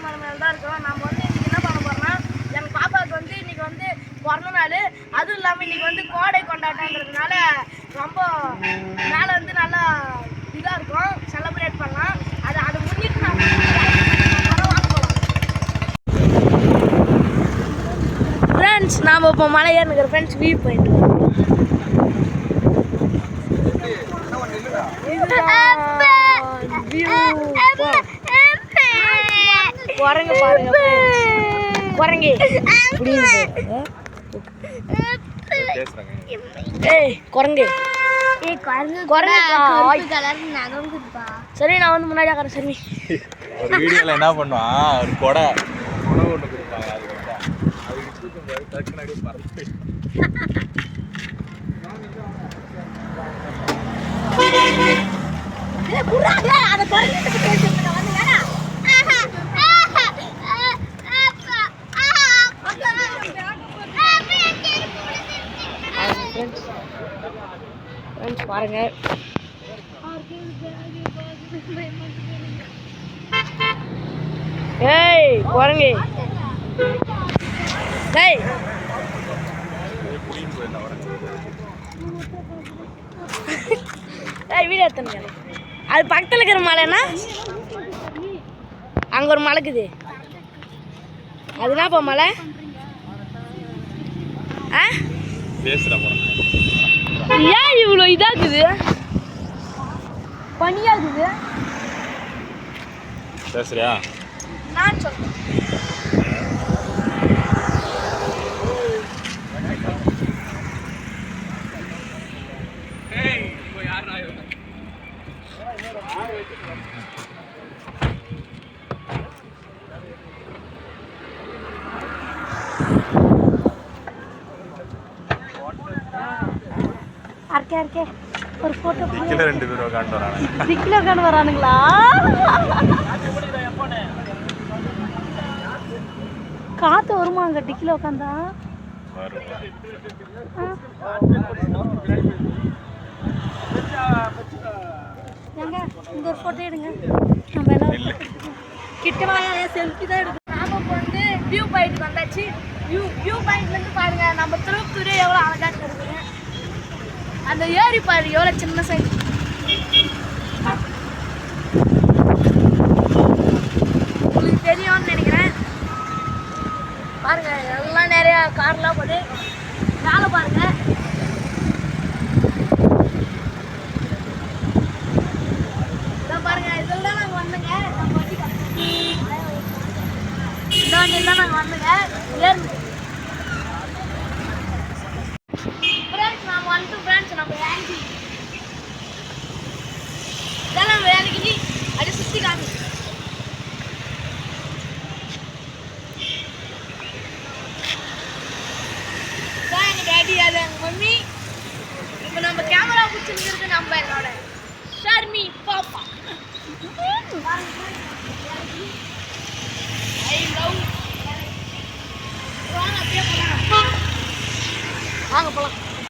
மலை மேலே தான் இருக்கிறோம். நம்ம வந்து இன்றைக்கி என்ன பண்ண போகிறோம்னா, எங்கள் பாப்பாவுக்கு வந்து இன்றைக்கி வந்து பிறந்த நாள். அதுவும் இல்லாமல் இன்றைக்கி வந்து கோடை கொண்டாட்டன்றதுனால ரொம்ப மேலே வந்து நல்லா இதாக இருக்கும், செலிப்ரேட் பண்ணலாம். அதை முன்னிட்டு நம்ம ஃப்ரெண்ட்ஸ் நாம் இப்போ மலை ஏறினுக்கிற ஃப்ரெண்ட்ஸ் வியூ பாயிண்ட் குரங்கு பாருங்க, குரங்கு ஏய் குரங்கு சரி நான் வந்து முன்னாடி ஆக்கிறேன். சரி ஒரு வீடியோல என்ன பண்ணுவான், ஒரு கொடை ஒன்று கொடுப்பாங்க, அது டக்குன்னு அப்படியே பறந்து பாருங்க. ஏய் குரங்கு டேய் வீடியோ எடுத்துங்க. அது பக்கத்தில் இருக்கிற மலைன்னா அங்கே ஒரு மலைக்குது, அதுனாப்பா மலை. ஆ ஏன் இவ்வளோ இதாகுது, பனியாகுது பேசுறியா? நான் சொல்றேன். அர்க்கே ஒரு போட்டோ டிக்கில ரெண்டு பேர் உட்கார்ந்து வராங்க. டிக்கில உட்கார்ந்து வரானுங்களா? காத்து வருமா அங்க டிக்கில உட்கார்ந்தா? வரும். ஏங்க இந்த ஒரு போட்டோ எடுங்க. நம்ம எல்லாம் கிட்ட வாங்க, செல்ஃபி தான் எடுக்கணும். நாம வந்து வியூ பாயிண்ட் வந்தாச்சு. வியூ பாயிண்ட்ல இருந்து பாருங்க நம்ம திருப்பத்தூரே எவ்வளவு அழகா இருக்கு. அந்த ஏரி பாரு எவ்வளோ சின்ன சைஸ். உங்களுக்கு தெரியும்னு நினைக்கிறேன். பாருங்க எல்லாம் நிறைய கார்லாம் போது மேலே பாருங்க. இதான் பாருங்க, இதில் தான் நாங்கள் வந்தோங்க. நம்ம வண்டி இந்த வண்டியில் தான் நாங்கள் வந்தோங்க. ஏறு நம்ம ஆண்டி இதெல்லாம் வேலைக்கு அப்படி சுற்றி காமி. எங்கள் டேடி, அது எங்கள் மம்மி. இப்போ நம்ம கேமரா பிடிச்சிருக்கிறது நம்ம என்னோட ஷர்மி பாப்பா. I love. வாங்க அப்படியே போகலாம், வாங்க போகலாம்.